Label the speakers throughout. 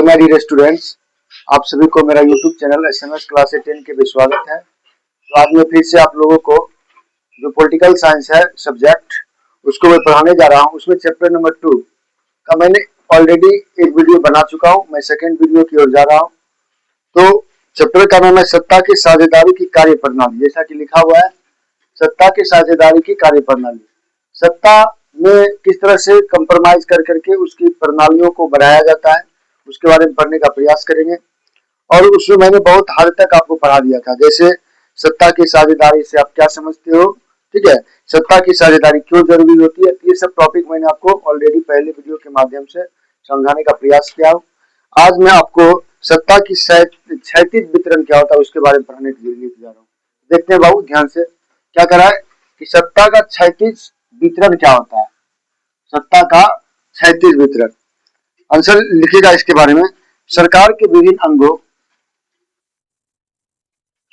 Speaker 1: My dear students, आप सभी को मेरा यूट्यूब चैनल एसएमएस क्लास 10 के भी स्वागत है। तो आज मैं फिर से आप लोगों को जो पॉलिटिकल साइंस है सब्जेक्ट उसको मैं पढ़ाने जा रहा हूँ। उसमें चैप्टर नंबर 2 का मैंने ऑलरेडी एक वीडियो बना चुका हूँ। मैं सेकेंड वीडियो की ओर जा रहा हूँ। तो चैप्टर का नाम है सत्ता की साझेदारी की कार्य प्रणाली। जैसा कि लिखा हुआ है, सत्ता की साझेदारी की कार्य प्रणाली। सत्ता में किस तरह से कंप्रोमाइज कर करके उसकी प्रणालियों को बढ़ाया जाता है, उसके बारे में पढ़ने का प्रयास करेंगे। और उसमें मैंने बहुत हद तक आपको पढ़ा दिया था। जैसे सत्ता की साझेदारी से आप क्या समझते हो, ठीक है, सत्ता की साझेदारी क्यों जरूरी होती है, ये सब टॉपिक मैंने आपको ऑलरेडी पहले वीडियो के माध्यम से समझाने का प्रयास किया हूँ। आज मैं आपको सत्ता की क्षैतिज वितरण क्या होता है उसके बारे में पढ़ने के लिए लेके जा रहा हूँ। देखते हैं बाबू ध्यान से, क्या करा है कि सत्ता का क्षैतिज वितरण क्या होता है। सत्ता का क्षैतिज वितरण, आंसर लिखिएगा इसके बारे में। सरकार के विभिन्न अंगों,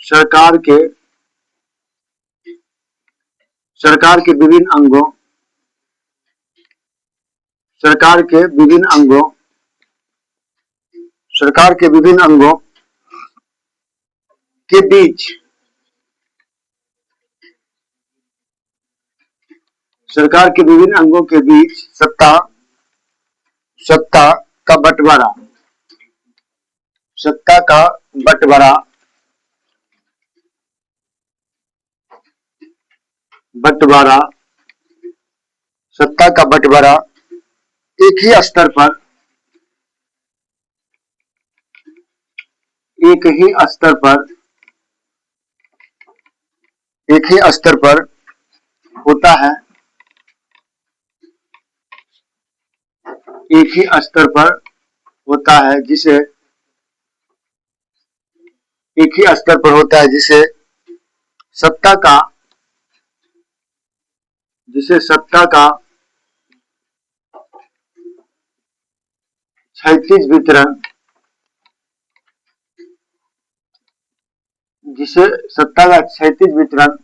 Speaker 1: सरकार के विभिन्न अंगों, सरकार के विभिन्न अंगों, सरकार के विभिन्न अंगों के बीच, सरकार के विभिन्न अंगों के बीच सत्ता का बंटवारा, सत्ता का बंटवारा, सत्ता का बंटवारा एक ही स्तर पर, एक ही स्तर पर होता है, एक ही स्तर पर होता है जिसे, एक ही स्तर पर होता है जिसे सत्ता का, क्षैतिज वितरण, जिसे सत्ता का क्षैतिज वितरण,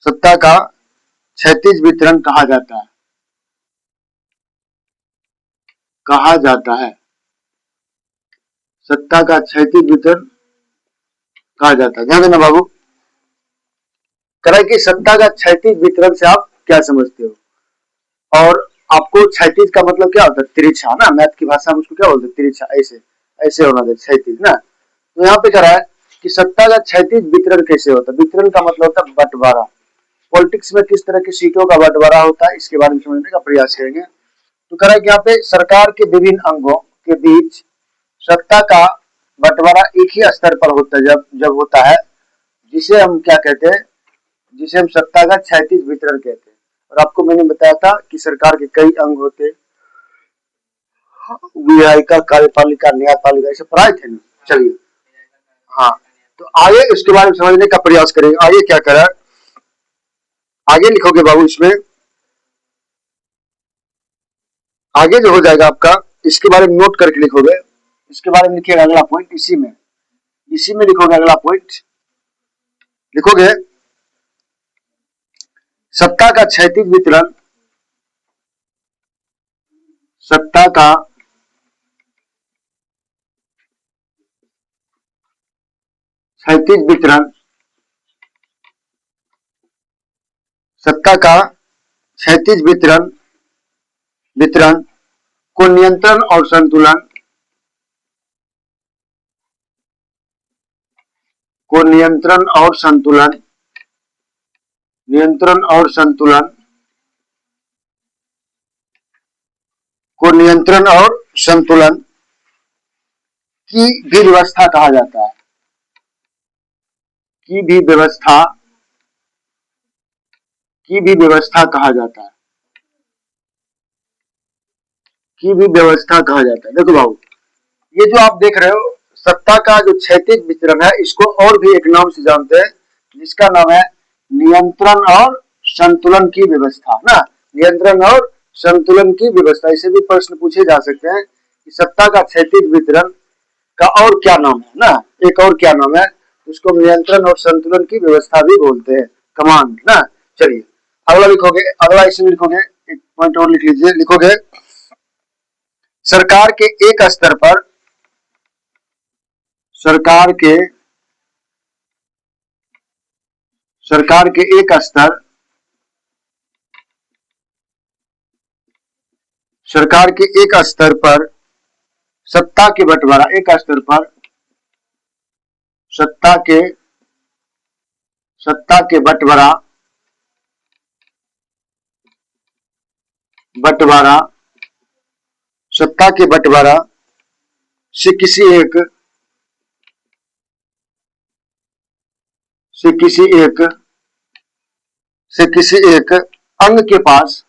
Speaker 1: सत्ता का क्षैतिज वितरण कहा जाता है, कहा जाता है, सत्ता का क्षैतिज वितरण कहा जाता है। ध्यान देना बाबू, कह कि सत्ता का क्षैतिज वितरण से आप क्या समझते हो, और आपको क्षैतिज का मतलब क्या होता है, तिरछा ना, मैथ की भाषा में उसको क्या बोलते हैं, तिरछा, ऐसे ऐसे होना चाहिए क्षैतिज ना। तो यहाँ पे कह रहा है कि सत्ता का क्षैतिज वितरण कैसे होता है। वितरण का मतलब होता है बंटवारा। पॉलिटिक्स में किस तरह की सीटों का बंटवारा होता है इसके बारे में समझने का प्रयास करेंगे। तो कह रहा है कि यहाँ पे सरकार के विभिन्न अंगों के बीच सत्ता का बंटवारा एक ही स्तर पर होता है, जब होता है, जिसे हम क्या कहते हैं, जिसे हम सत्ता का क्षैतिज वितरण कहते हैं। और आपको मैंने बताया था कि सरकार के कई अंग होते, विधायिका, कार्यपालिका, न्यायपालिका, ऐसे पढ़ाए थे ना। चलिए हाँ, तो आगे इसके बारे में समझने का प्रयास करेंगे। आगे क्या करा, आगे लिखोगे बाबू, इसमें आगे जो हो जाएगा आपका, इसके बारे में नोट करके लिखोगे। इसके बारे में लिखिएगा अगला पॉइंट, इसी में लिखोगे अगला पॉइंट, लिखोगे सत्ता का क्षैतिज वितरण, सत्ता का क्षैतिज वितरण, सत्ता का क्षैतिज वितरण को नियंत्रण और संतुलन, को नियंत्रण और संतुलन की भी व्यवस्था कहा जाता है, की भी व्यवस्था कहा जाता है, की भी व्यवस्था कहा जाता है। देखो बाबू, ये जो आप देख रहे हो सत्ता का जो क्षैतिज वितरण है, इसको और भी एक नाम से जानते हैं, जिसका नाम है नियंत्रण और संतुलन की व्यवस्था ना। नियंत्रण और संतुलन की व्यवस्था, इसे भी प्रश्न पूछे जा सकते हैं कि सत्ता का क्षैतिज वितरण का और क्या नाम है ना, एक और क्या नाम है, उसको नियंत्रण और संतुलन की व्यवस्था भी बोलते हैं, कमांड ना। चलिए अगला लिखोगे, अगला इसमें लिखोगे, एक पॉइंट और लिख लीजिए, लिखोगे सरकार के एक स्तर पर, सरकार के एक स्तर सरकार के एक स्तर पर सत्ता के बंटवारा एक स्तर पर सत्ता के बंटवारा से किसी एक अंग के पास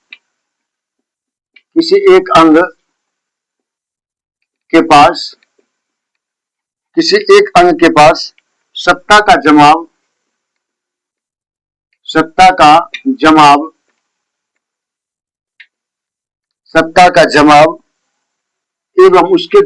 Speaker 1: किसी एक अंग के पास सत्ता का जमाव एवं उसके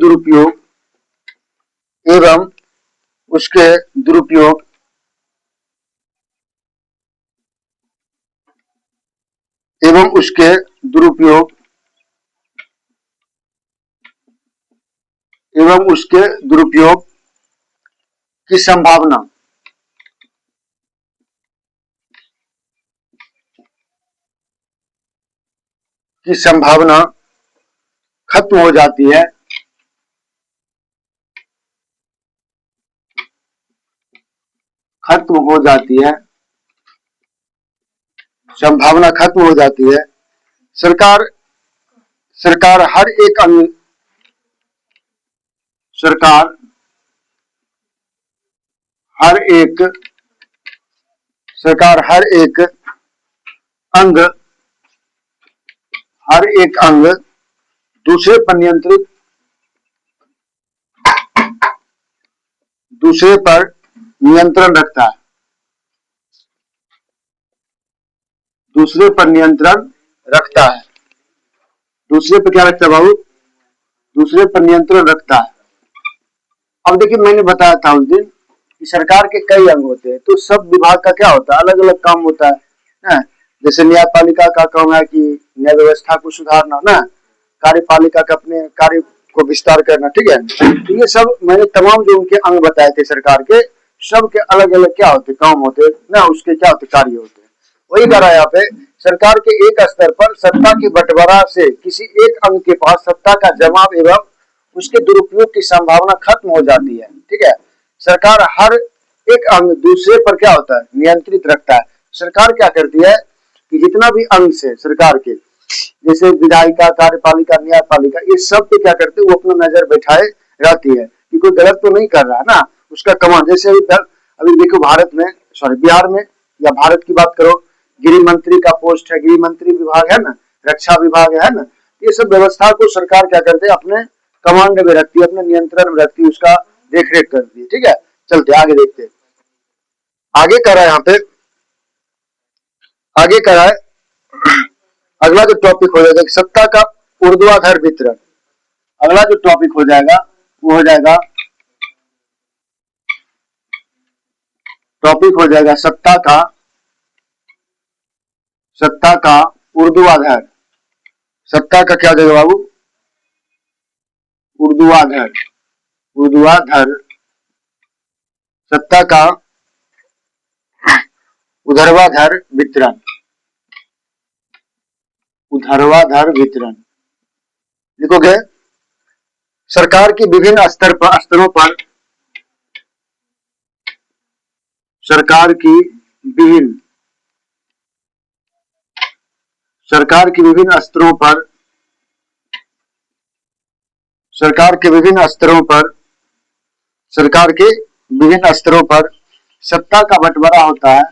Speaker 1: दुरुपयोग की संभावना खत्म हो जाती है। संभावना खत्म हो जाती है। सरकार हर एक अंग दूसरे पर नियंत्रण रखता है। दूसरे पर क्या रखता है बाबू? दूसरे पर नियंत्रण रखता है। अब देखिए, मैंने बताया था उस दिन कि सरकार के कई अंग होते हैं, तो सब विभाग का क्या होता है, अलग अलग काम होता है। जैसे न्यायपालिका का काम है कि न्याय व्यवस्था को सुधारना ना, कार्यपालिका का अपने कार्य को विस्तार करना, ठीक है। तो ये सब मैंने तमाम जो उनके अंग बताए थे सरकार के, सब के अलग अलग क्या होते, काम होते ना, उसके क्या होते, कार्य होते हैं। वही कह रहा है यहाँ पे, सरकार के एक स्तर पर सत्ता के बंटवारा से किसी एक अंग के पास सत्ता का जमाव एवं उसके दुरुपयोग की संभावना खत्म हो जाती है, ठीक है। सरकार हर एक अंग दूसरे पर क्या होता है, नियंत्रित रखता है। सरकार क्या करती है कि जितना भी अंग है सरकार के, जैसे विधायिका, कार्यपालिका, न्यायपालिका, ये सब पे क्या करते हैं, वो अपना नजर बैठाए रहती है कि कोई गलत तो नहीं कर रहा है ना, उसका कमांड। जैसे अभी देखो बिहार में या भारत की बात करो, गृह मंत्री का पोस्ट है, गृह मंत्री विभाग है ना, रक्षा विभाग है ना, ये सब व्यवस्था को सरकार क्या करते हैं, अपने कमांड में रखती है, अपने नियंत्रण में रखती है, उसका देखरेख करती है, ठीक है। चलते आगे देखते हैं। आगे कर रहा है यहाँ पे, अगला जो टॉपिक हो जाएगा सत्ता का ऊर्ध्वाधर वितरण। अगला जो टॉपिक हो जाएगा वो हो जाएगा सत्ता का ऊर्ध्वाधर। सत्ता का क्या हो जाएगा बाबू? ऊर्ध्वाधर। सत्ता का ऊर्ध्वाधर वितरण लिखोगे। सरकार की विभिन्न स्तरों पर सरकार की विभिन्न स्तरों पर सत्ता का बंटवारा होता है।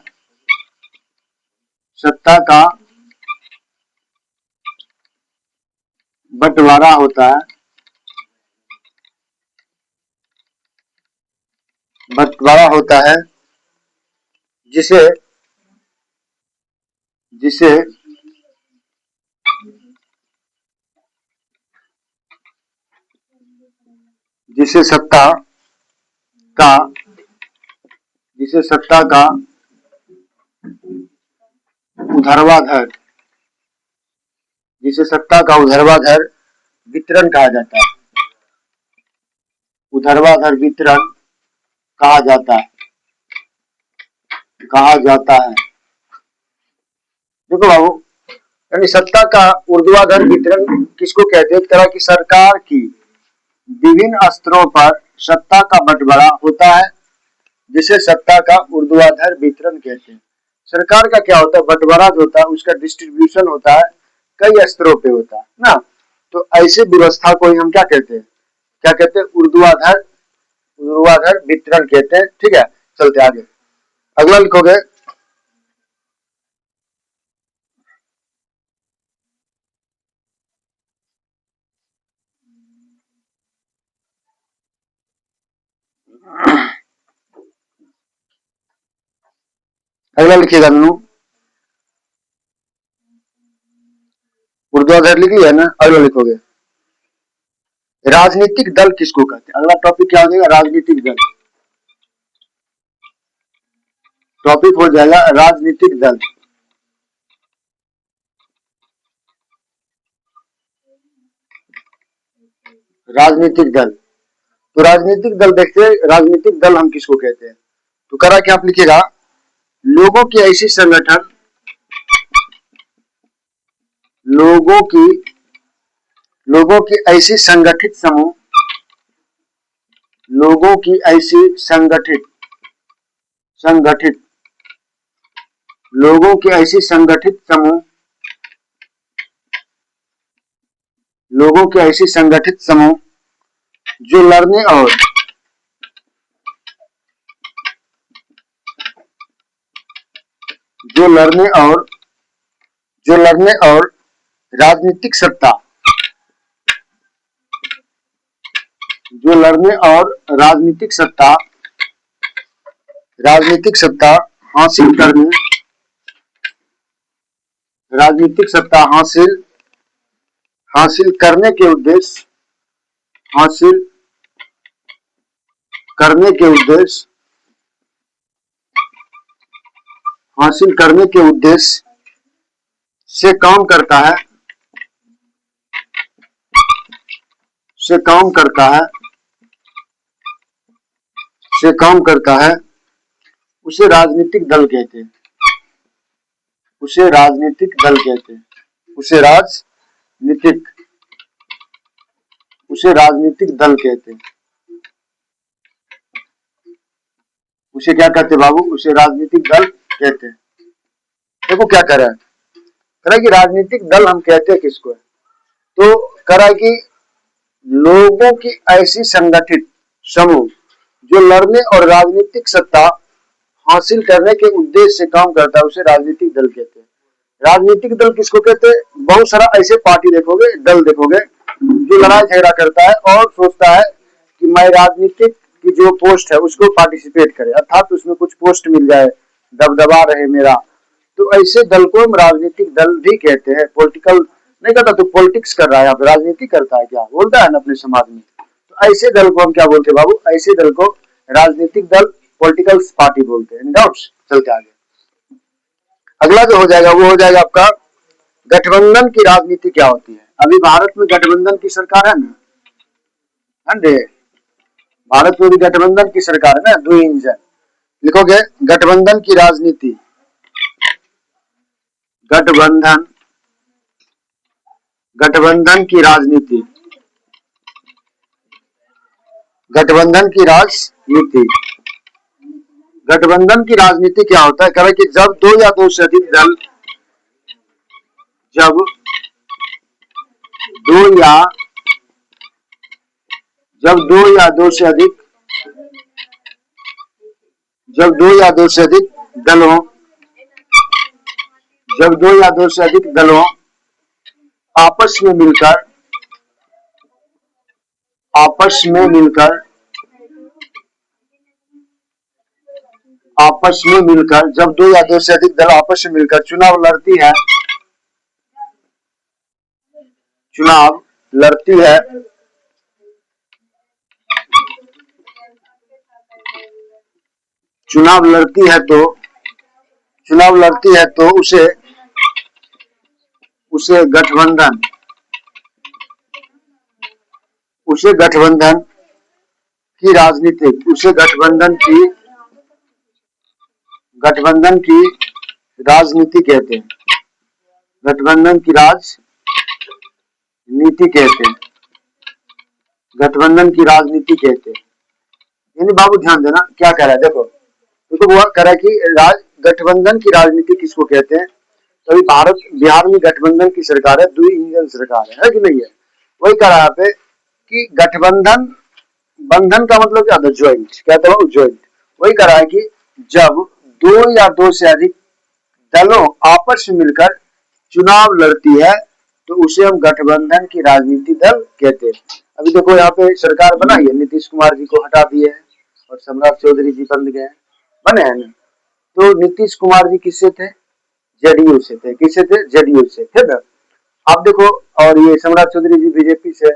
Speaker 1: जिसे सत्ता का ऊर्ध्वाधर वितरण कहा जाता है। ऊर्ध्वाधर वितरण कहा जाता है, कहा जाता है। देखो बाबू, यानी सत्ता का ऊर्ध्वाधर वितरण किसको कहते हैं? एक तरह की सरकार की विभिन्न स्तरों पर सत्ता का बंटवारा होता है, जिसे सत्ता का ऊर्ध्वाधर वितरण कहते हैं। सरकार का क्या होता है? बंटवारा जो होता है उसका डिस्ट्रीब्यूशन होता है, कई स्तरों पे होता है ना। तो ऐसे व्यवस्था को ही हम क्या कहते हैं? क्या कहते हैं? ऊर्ध्वाधर, ऊर्ध्वाधर वितरण कहते हैं। ठीक है, चलते आगे। अगला लिखोगे, अगला लिखिएगा नू, ऊर्ध्वाधर लिख लिया ना। अगला लिखोगे, राजनीतिक दल किसको कहते हैं? अगला टॉपिक क्या हो जाएगा? राजनीतिक दल। टॉपिक हो जाएगा राजनीतिक दल। राजनीतिक दल, तो राजनीतिक दल देखते हैं, राजनीतिक दल हम किसको कहते हैं? तो करा क्या, आप लिखिएगा, लोगों की ऐसी संगठन, लोगों की, लोगों की ऐसी संगठित समूह, लोगों की ऐसी संगठित, संगठित, लोगों की ऐसी संगठित समूह, लोगों की ऐसी संगठित समूह जो लड़ने और जो लड़ने और जो लड़ने और राजनीतिक सत्ता, जो लड़ने और राजनीतिक सत्ता, राजनीतिक सत्ता हासिल करने, राजनीतिक सत्ता हासिल, हासिल करने के उद्देश्य, हासिल करने के उद्देश्य, हासिल करने के उद्देश्य से काम करता है, से काम करता है, से काम करता है, उसे राजनीतिक दल कहते हैं, उसे राजनीतिक दल कहते हैं, उसे राजनीतिक, उसे राजनीतिक दल कहते हैं। उसे क्या कहते हैं बाबू? उसे राजनीतिक दल कहते हैं। देखो क्या कर रहा है, कह रहा है कि राजनीतिक दल हम कहते हैं किसको है? तो कह रहा है कि लोगों की ऐसी संगठित समूह जो लड़ने और राजनीतिक सत्ता हासिल करने के उद्देश्य से काम करता है, उसे राजनीतिक दल कहते हैं। राजनीतिक दल किसको कहते हैं? बहुत सारा ऐसे पार्टी देखोगे, दल देखोगे जो लड़ाई झगड़ा करता है और सोचता है कि मैं राजनीतिक की जो पोस्ट है उसको पार्टिसिपेट करे, अर्थात उसमें कुछ पोस्ट मिल जाए, दबदबा रहे मेरा। तो ऐसे दल को हम राजनीतिक दल भी कहते हैं। पॉलिटिकल नहीं करता तो पॉलिटिक्स कर रहा है, आप राजनीति करता है क्या, बोलता है ना अपने समाज में। तो ऐसे दल को हम क्या बोलते हैं बाबू? ऐसे दल को राजनीतिक दल, पॉलिटिकल पार्टी बोलते हैं। डाउट्स? चलते आगे। अगला जो हो जाएगा वो हो जाएगा आपका गठबंधन की राजनीति क्या होती है। अभी भारत में गठबंधन की सरकार है ना, अंडे भारत में भी गठबंधन की सरकार है ना, दो इंजन। लिखोगे गठबंधन की राजनीति, गठबंधन, गठबंधन की राजनीति, गठबंधन की राजनीति। गठबंधन की राजनीति क्या होता है? कह कि जब दो या दो से अधिक दल, जब दो या जब दो या दो से अधिक, जब दो या दो से अधिक दलों, जब दो या दो से अधिक दलों आपस में मिलकर, आपस में मिलकर, आपस में मिलकर, जब दो या दो से अधिक दल आपस में मिलकर चुनाव लड़ती है, चुनाव लड़ती है, चुनाव लड़ती है तो, चुनाव लड़ती है तो उसे, उसे गठबंधन, उसे गठबंधन की राजनीतिक, उसे गठबंधन की राजनीति कहते हैं। गठबंधन की राजनीति कहते हैं। गठबंधन की राजनीति कहते हैं। यानी बाबू ध्यान देना क्या कह रहा है, देखो वो कह रहा है कि गठबंधन की राजनीति किसको कहते हैं। तो अभी बिहार में गठबंधन की सरकार है, दुई इंजन सरकार है कि नहीं है। वही कह रहा है कि गठबंधन, बंधन का मतलब क्या होता है, ज्वाइंट, कहते हैं ज्वाइंट। वही कह रहा है कि जब दो या दो से अधिक दलों आपस में मिलकर चुनाव लड़ती है तो उसे हम गठबंधन की राजनीति दल कहते हैं। अभी देखो यहाँ पे सरकार बनाई है, नीतीश कुमार जी को हटा दिए हैं और सम्राट चौधरी जी बन गए, बने हैं ना। तो नीतीश कुमार जी किससे थे, जेडीयू से थे। किससे थे, जेडीयू से थे ना। आप देखो, और ये सम्राट चौधरी जी बीजेपी से,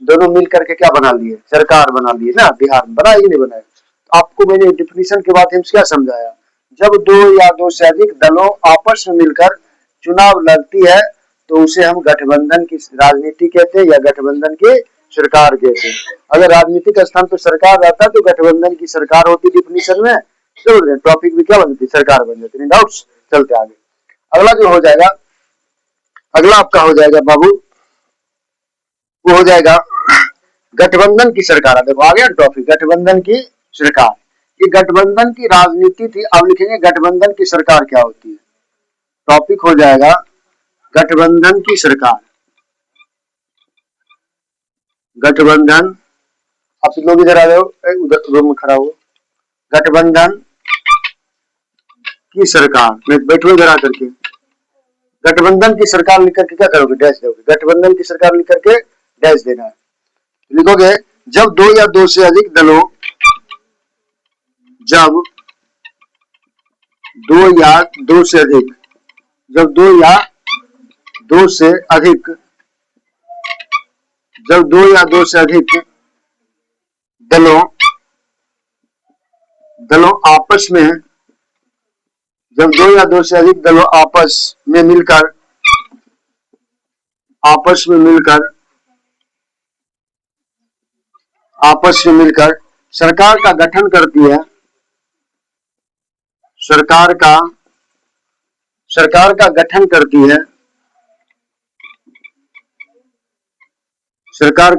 Speaker 1: दोनों मिल करके क्या बना लिए, सरकार बना लिए ना। बिहार में बनाया कि नहीं बनाया। तो आपको मैंने डिफिनीशन के माध्यम से क्या समझाया, जब दो या दो से अधिक दलों आपस में मिलकर चुनाव लड़ती है तो उसे हम गठबंधन की राजनीति कहते हैं या गठबंधन की सरकार कहते हैं। अगर राजनीतिक स्थान पर सरकार रहता तो गठबंधन की सरकार होती डिफिनीशन में, तो टॉपिक भी क्या बनती, सरकार बन जाती। डाउट्स, चलते आगे। अगला जो हो जाएगा, अगला आपका हो जाएगा बाबू, वो हो जाएगा गठबंधन की सरकार। देखो आ गया टॉपिक, गठबंधन की सरकार। ये गठबंधन की राजनीति थी। अब लिखेंगे गठबंधन की सरकार क्या होती है। टॉपिक हो जाएगा गठबंधन की सरकार। गठबंधन, आप लोग इधर आ जाओ, उधर रूम में खड़ा हो। गठबंधन की सरकार में बैठो इधर आकर के। गठबंधन की सरकार लिख करके क्या करोगे, डैश दोगे। गठबंधन की सरकार लिख करके डैश देना है। लिखोगे जब दो या दो से अधिक दलों, जब दो या दो से अधिक, जब दो या दो से अधिक, जब दो या दो से अधिक दलों आपस में, जब दो या दो से अधिक दलों आपस में मिलकर सरकार का गठन करती है, सरकार का गठन करती है, सरकार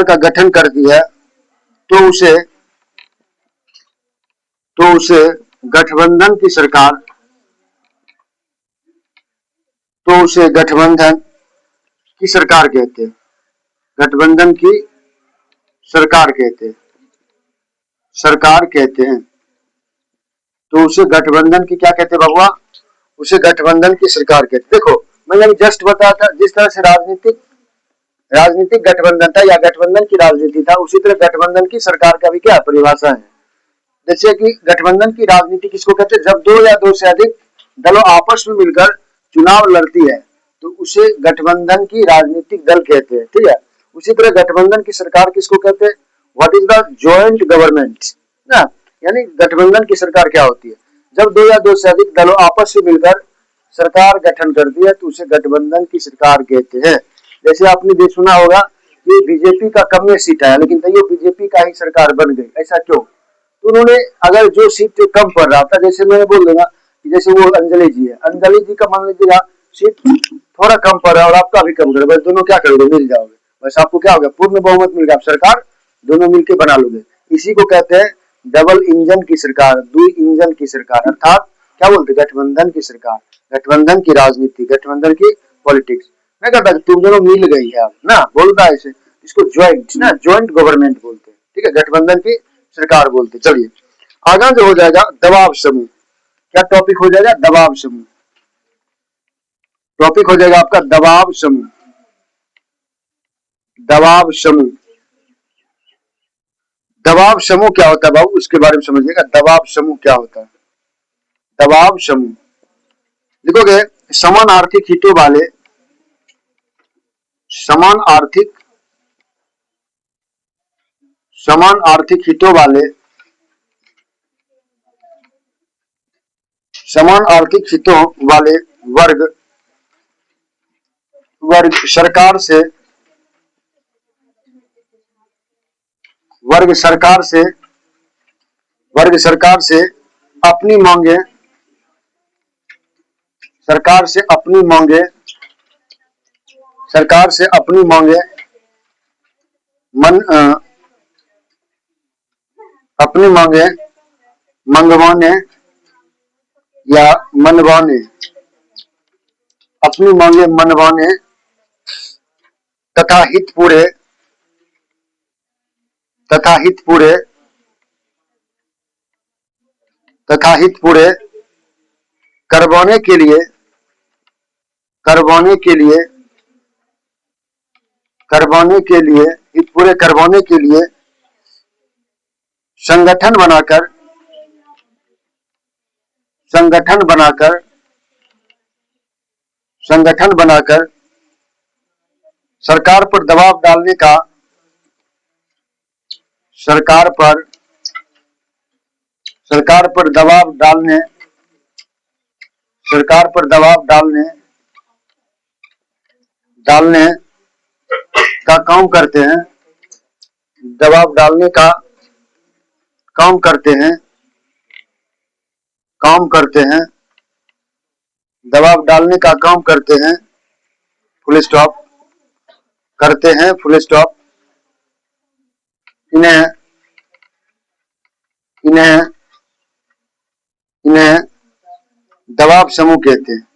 Speaker 1: का गठन करती है तो उसे गठबंधन की सरकार, तो उसे गठबंधन की सरकार कहते हैं। गठबंधन की सरकार कहते हैं, सरकार कहते हैं। तो उसे गठबंधन की क्या कहते हैं बबुआ, उसे गठबंधन की सरकार कहते हैं। देखो मैंने जस्ट बताया था, जिस तरह से राजनीतिक गठबंधन था या गठबंधन की राजनीति था, उसी तरह गठबंधन की सरकार का भी क्या परिभाषा है। जैसे कि गठबंधन की राजनीति किसको कहते हैं, जब दो या दो से अधिक दलों आपस में मिलकर चुनाव लड़ती है तो उसे गठबंधन की राजनीतिक दल कहते हैं। ठीक है, उसी तरह गठबंधन की सरकार किसको कहते हैं, what is the joint government ना। यानी गठबंधन की सरकार क्या होती है, जब दो या दो से अधिक दलों आपस में मिलकर सरकार गठन करती है तो उसे गठबंधन की सरकार कहते हैं। जैसे आपने भी सुना होगा कि बीजेपी का कम में सीट आया लेकिन तैयो बीजेपी का ही सरकार बन गई, ऐसा क्यों। तो उन्होंने अगर जो सीट कम पड़ रहा था, जैसे मैं बोल दूंगा कि जैसे वो अंजलि जी है, अंजलि जी का मान लीजिएगा सीट थोड़ा कम पड़ रहा है और आपका भी कम कर, बस दोनों क्या करोगे, मिल जाओगे। बस आपको क्या होगा, पूर्ण बहुमत मिल गया, आप सरकार दोनों मिलकर बना लोगे। इसी को कहते हैं डबल इंजन की सरकार, दुई इंजन की सरकार, अर्थात क्या बोलते, गठबंधन की सरकार, गठबंधन की राजनीति, गठबंधन की पॉलिटिक्स। मैं कहता तुम दोनों मिल गई है ना, बोलता है इसे, इसको ज्वाइंट ना, ज्वाइंट गवर्नमेंट बोलते हैं। ठीक है, गठबंधन की सरकार बोलते। चलिए आगे जो हो जाएगा दबाव समूह। क्या टॉपिक हो जाएगा, दबाव समूह। टॉपिक हो जाएगा आपका दबाव समूह। दबाव समूह, दबाव समूह क्या होता है बाबू, उसके बारे में समझिएगा। दबाव समूह क्या होता है, दबाव समूह लिखोगे समान आर्थिक हितों वाले, समान आर्थिक हितों वाले, समान आर्थिक हितों वाले वर्ग सरकार से वर्ग सरकार से अपनी मांगे मंगवाने या मनवाने तथा हित पूरे करवाने के लिए संगठन बनाकर सरकार पर दबाव डालने का काम करते हैं। दबाव डालने का काम करते हैं। फुल स्टॉप करते हैं। इन्हें दबाव समूह कहते हैं।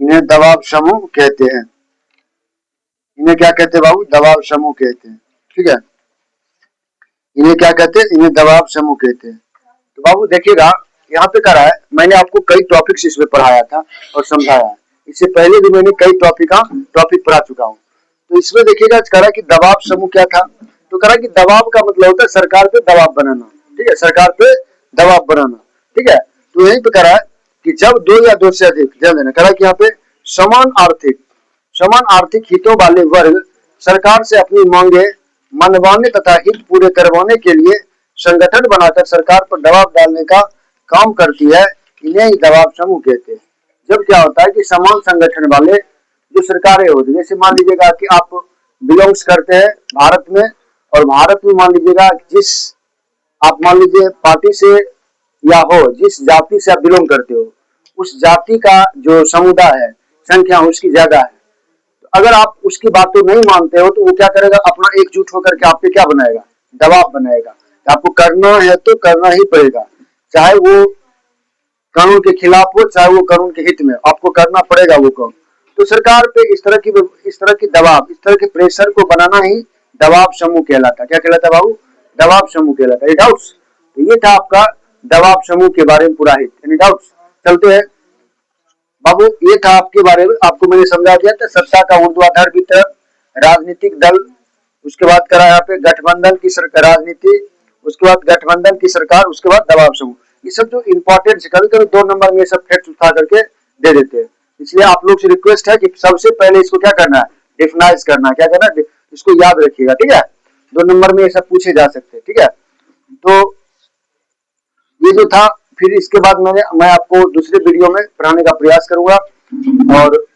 Speaker 1: इन्हें दबाव समूह कहते हैं। इन्हें क्या कहते हैं बाबू? दबाव समूह कहते हैं। ठीक है, इन्हें क्या कहते हैं? इन्हें दबाव समूह कहते हैं। तो बाबू देखिएगा, यहाँ पे कह रहा है, मैंने आपको कई टॉपिक्स इसमें पढ़ाया था और समझाया है। इससे पहले भी मैंने कई टॉपिक पढ़ा चुका हूँ। तो इसमें देखिएगा कह रहा है कि दबाव समूह क्या था। तो कह रहा है कि दबाव का मतलब होता है सरकार पे दबाव बनाना। ठीक है, सरकार पे दबाव बनाना। ठीक है, तो यही पे कह रहा है कि जब दो या दो से अधिक, ध्यान देना, कह रहा है कि यहाँ पे समान आर्थिक हितों वाले वर्ग सरकार से अपनी मांगे मनवाने तथा हित पूरे करवाने के लिए संगठन बनाकर सरकार पर दबाव डालने का काम करती है। इन्हें ही दबाव समूह कहते हैं। जब क्या होता है कि समान संगठन वाले जो सरकारें होती है, जैसे मान लीजिएगा कि आप बिलोंग्स करते हैं भारत में, और भारत में मान लीजिएगा आप मान लीजिए पार्टी से या हो, जिस जाति से आप बिलोंग करते हो, उस जाति का जो समुदाय है, संख्या उसकी ज्यादा है। तो अगर आप उसकी बात को नहीं मानते हो तो वो क्या करेगा? अपना एकजुट होकर के आप पे क्या बनाएगा? दबाव बनाएगा। आपको करना है तो करना ही पड़ेगा, चाहे वो कानून के खिलाफ हो, चाहे वो कानून के हित में, आपको करना पड़ेगा वो काम। तो सरकार पे इस तरह की दबाव, इस तरह के प्रेशर को बनाना ही दबाव समूह कहलाता। क्या कहलाता बाबू? दबाव समूह कहलाता। ये डाउट्स? तो ये था आपका दबाव समूह के बारे में पूरा हित। Any doubts? चलते हैं बाबू, ये था आपके बारे में, आपको मैंने समझा दिया था। सत्ता का ऊर्ध्वाधर वितरण, राजनीतिक दल, उसके बाद करा यहाँ पे गठबंधन की सरकार, राजनीति, उसके बाद गठबंधन की सरकार, उसके बाद दबाव समूह। ये सब जो इंपॉर्टेंट, कभी कभी 2 नंबर में ये सब फैक्ट उठा करके दे देते हैं। इसलिए आप लोग से रिक्वेस्ट है कि सबसे पहले इसको क्या करना है? डिफाइनाइज करना है। क्या करना है? इसको याद रखिएगा। ठीक है, 2 नंबर में ये सब पूछे जा सकते हैं। ठीक है, तो ये जो था, फिर इसके बाद मैं आपको दूसरे वीडियो में पढ़ाने का प्रयास करूंगा, और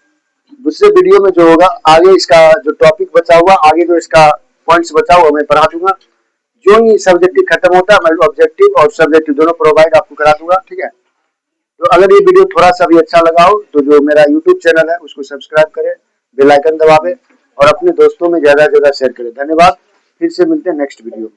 Speaker 1: दूसरे वीडियो में जो होगा आगे इसका जो टॉपिक बचा हुआ, आगे जो इसका पॉइंट्स बचा हुआ मैं पढ़ा दूंगा। जो ही सब्जेक्टिव खत्म होता है मैं ऑब्जेक्टिव और सब्जेक्टिव दोनों प्रोवाइड आपको करा दूंगा। ठीक है, तो अगर ये वीडियो थोड़ा सा भी अच्छा लगा हो तो जो मेरा यूट्यूब चैनल है उसको सब्सक्राइब करें, बेल आइकन दबावें और अपने दोस्तों में ज्यादा से ज्यादा शेयर करें। धन्यवाद, फिर से मिलते हैं नेक्स्ट वीडियो में।